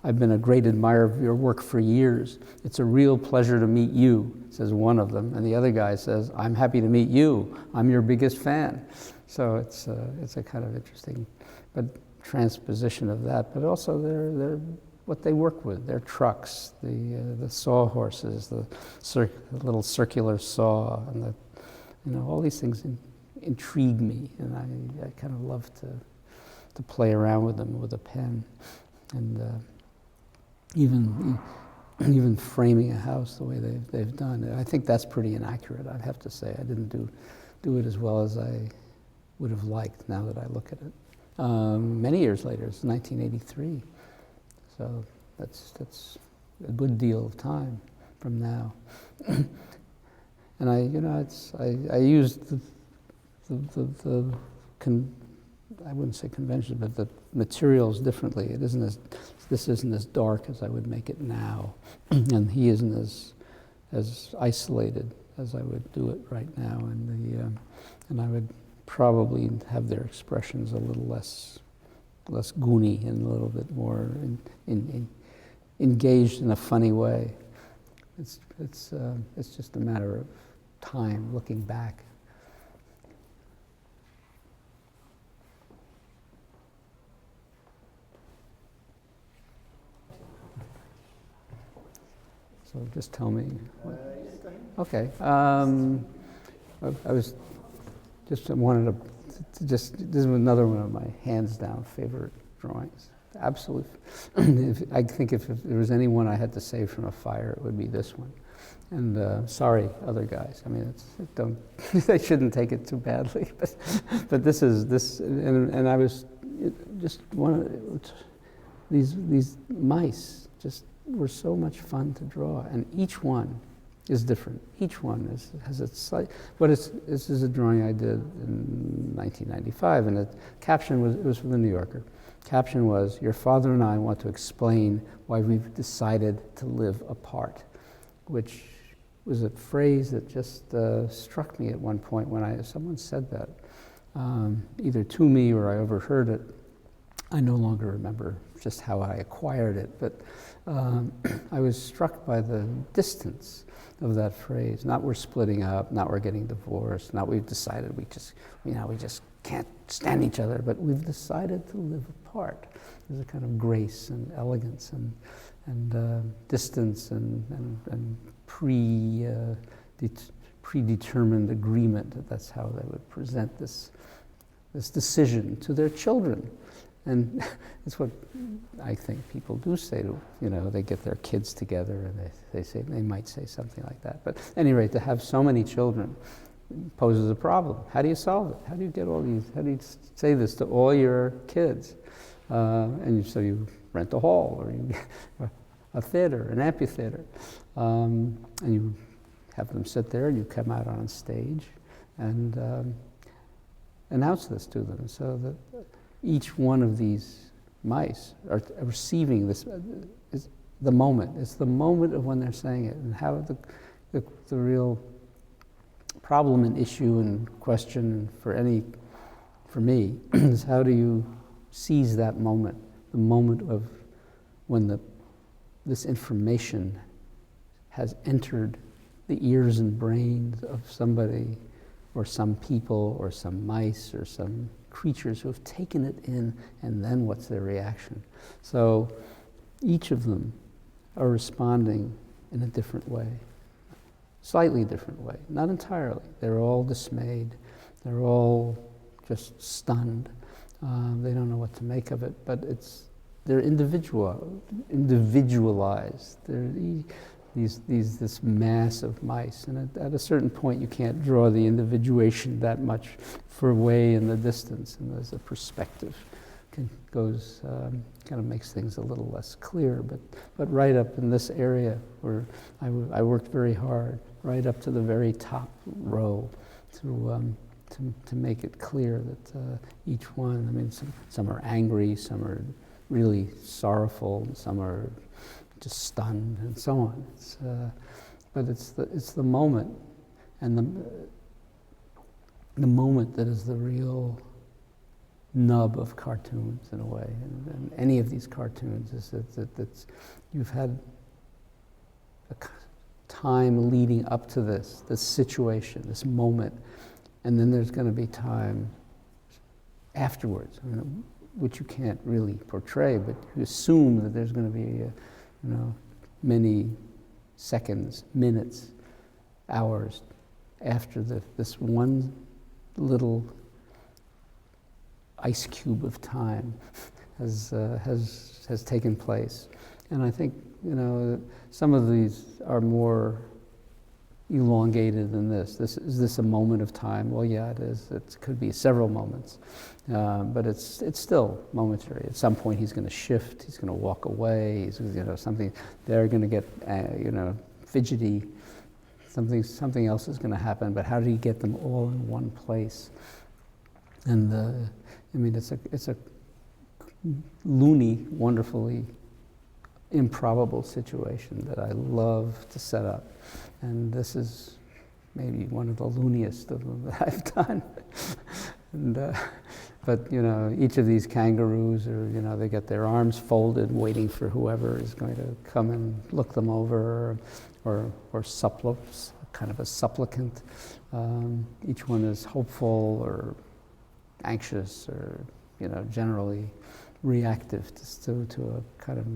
I've been a great admirer of your work for years. It's a real pleasure to meet you," says one of them, and the other guy says, "I'm happy to meet you. I'm your biggest fan." So it's a kind of interesting, but transposition of that. But also they're what they work with. Their trucks, the sawhorses, the little circular saw, and all these things intrigue me, and I kind of love to play around with them with a pen, and even framing a house the way they've done. I think that's pretty inaccurate, I'd have to say. I didn't do it as well as I would have liked now that I look at it. Many years later, it's 1983, so that's a good deal of time from now. And I used I wouldn't say convention, but the materials differently. This isn't as dark as I would make it now, and he isn't as isolated as I would do it right now, and I would probably have their expressions a little less goony and a little bit more engaged in a funny way. It's just a matter of time looking back. So just tell me. Go ahead. Okay. I was just wanted to just, this is another one of my hands down favorite drawings. Absolutely. I think if there was any one I had to save from a fire, it would be this one. And sorry, other guys. I mean, don't they shouldn't take it too badly. But this is this, and I was just one of these mice just were so much fun to draw, and each one is different. Each one has its slight. This is a drawing I did in 1995, and the caption was, it was from the New Yorker. Caption was, "Your father and I want to explain why we've decided to live apart," which was a phrase that just struck me at one point when someone said that, either to me or I overheard it. I no longer remember just how I acquired it, but I was struck by the distance of that phrase. Not we're splitting up, not we're getting divorced, not we've decided we just can't stand each other, but we've decided to live apart. There's a kind of grace and elegance and distance and predetermined agreement. That's how they would present this decision to their children. And it's what I think people do say to, they get their kids together and they might say something like that. But at any rate, to have so many children poses a problem. How do you solve it? How do you get all these, how do you say this to all your kids? So you rent a hall or a theater, an amphitheater, and you have them sit there and you come out on stage and announce this to them so that each one of these mice are receiving this, is the moment. It's the moment of when they're saying it, and how the real problem and issue and question for me is how do you seize that moment, the moment of when this information has entered the ears and brains of somebody or some people or some mice or some creatures who have taken it in, and then what's their reaction? So each of them are responding in a different way, slightly different way, not entirely. They're all dismayed. They're all just stunned. They don't know what to make of it, but they're individualized. They're this mass of mice, and at a certain point you can't draw the individuation that much for way in the distance, and there's a perspective goes kind of makes things a little less clear. But right up in this area where I worked very hard, right up to the very top row, to make it clear that each one. I mean, some are angry, some are really sorrowful, some are just stunned, and so on. But it's the moment, and the moment that is the real nub of cartoons in a way. And any of these cartoons is that you've had a time leading up to this situation, this moment, and then there's going to be time afterwards, which you can't really portray, but you assume that there's going to be many seconds, minutes, hours after this one little ice cube of time has taken place. And I think some of these are more elongated than this. Is this a moment of time? Well, yeah, it is. It could be several moments, but it's still momentary. At some point, he's going to shift. He's going to walk away. He's something. They're going to get fidgety. Something else is going to happen. But how do you get them all in one place? And it's a loony, wonderfully improbable situation that I love to set up. And this is maybe one of the looniest of them that I've done. But each of these kangaroos they get their arms folded, waiting for whoever is going to come and look them over, or kind of a supplicant. Each one is hopeful or anxious, or generally reactive to a kind of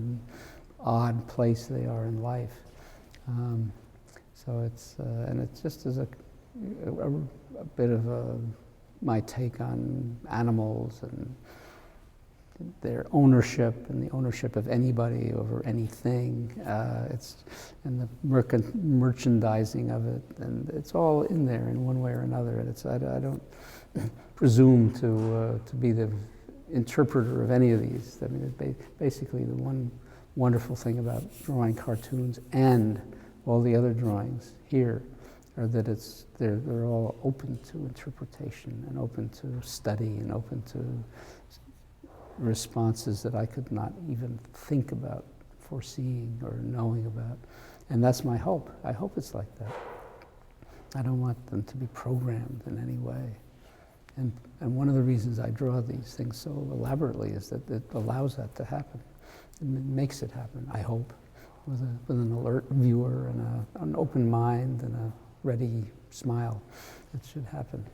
odd place they are in life. So it's, and it just is a bit of my take on animals and their ownership and the ownership of anybody over anything. And the merchandising of it, and it's all in there in one way or another. And I don't presume to be the interpreter of any of these. I mean, basically the one wonderful thing about drawing cartoons and all the other drawings here are that they're all open to interpretation and open to study and open to responses that I could not even think about foreseeing or knowing about. And that's my hope. I hope it's like that. I don't want them to be programmed in any way. And one of the reasons I draw these things so elaborately is that it allows that to happen. It makes it happen, I hope, with an alert viewer and an open mind and a ready smile. It should happen.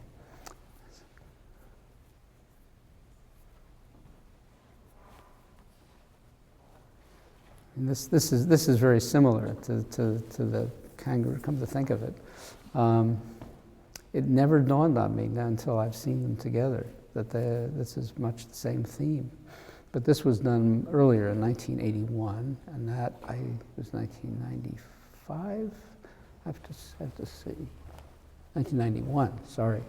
And this is very similar to the kangaroo, come to think of it. It never dawned on me until I've seen them together that this is much the same theme. But this was done earlier in 1981, and that was 1995. I have to see. 1991. Sorry.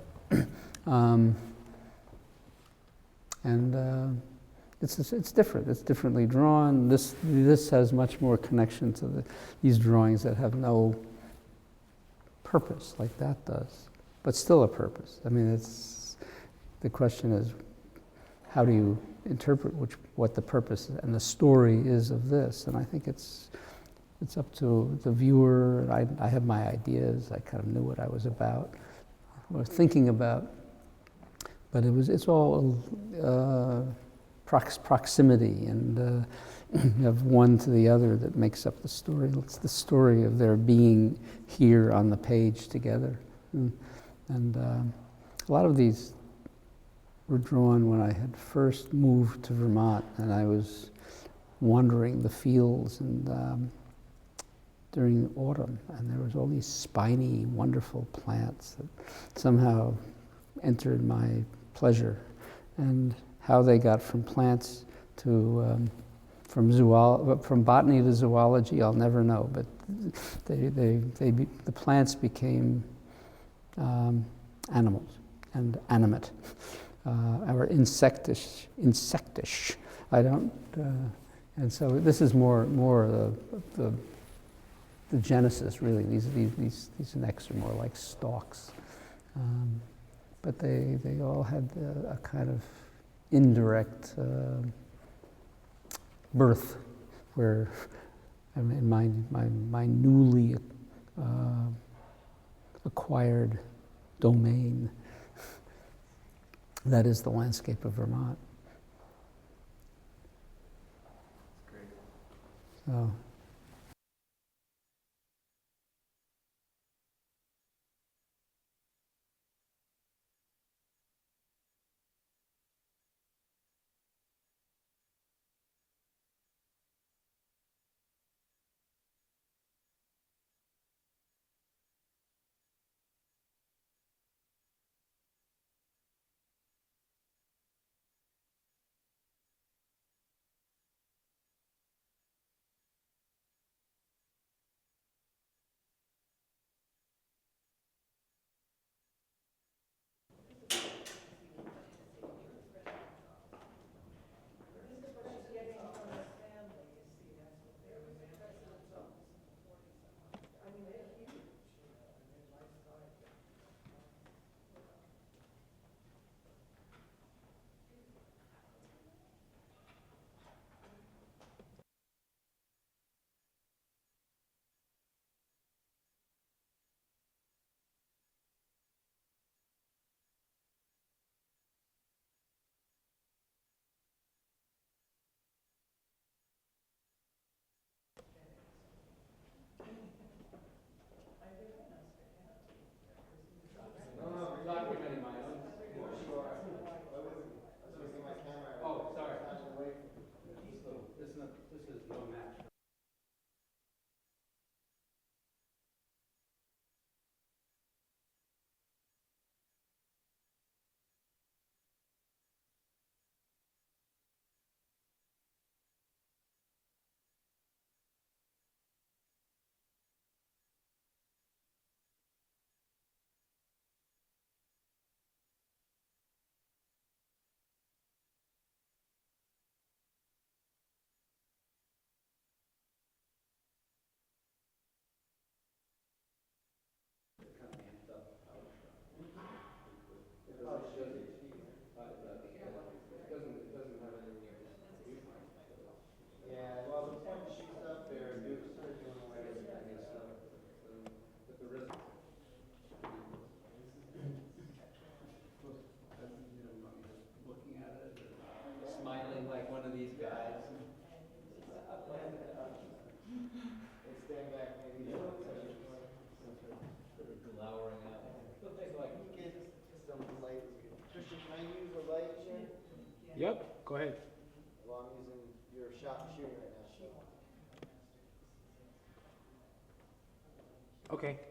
It's different. It's differently drawn. This has much more connection to these drawings that have no purpose like that does, but still a purpose. I mean, the question is, how do you interpret what the purpose and the story is of this? And I think it's up to the viewer. I have my ideas. I kind of knew what I was about, or thinking about, but it's all proximity and of one to the other that makes up the story. It's the story of their being here on the page together. And a lot of these were drawn when I had first moved to Vermont, and I was wandering the fields and during autumn, and there was all these spiny, wonderful plants that somehow entered my pleasure. And how they got from plants to from botany to zoology, I'll never know. But the plants became animals and animate, or insectish. I don't, and so this is more the genesis, really. These necks are more like stalks, but they all had a kind of indirect birth, where in my newly acquired domain, that is the landscape of Vermont. Great. So. some light. Christian, can I use a light here? Yep, go ahead. Well, I'm using your shooting right now. So. Okay.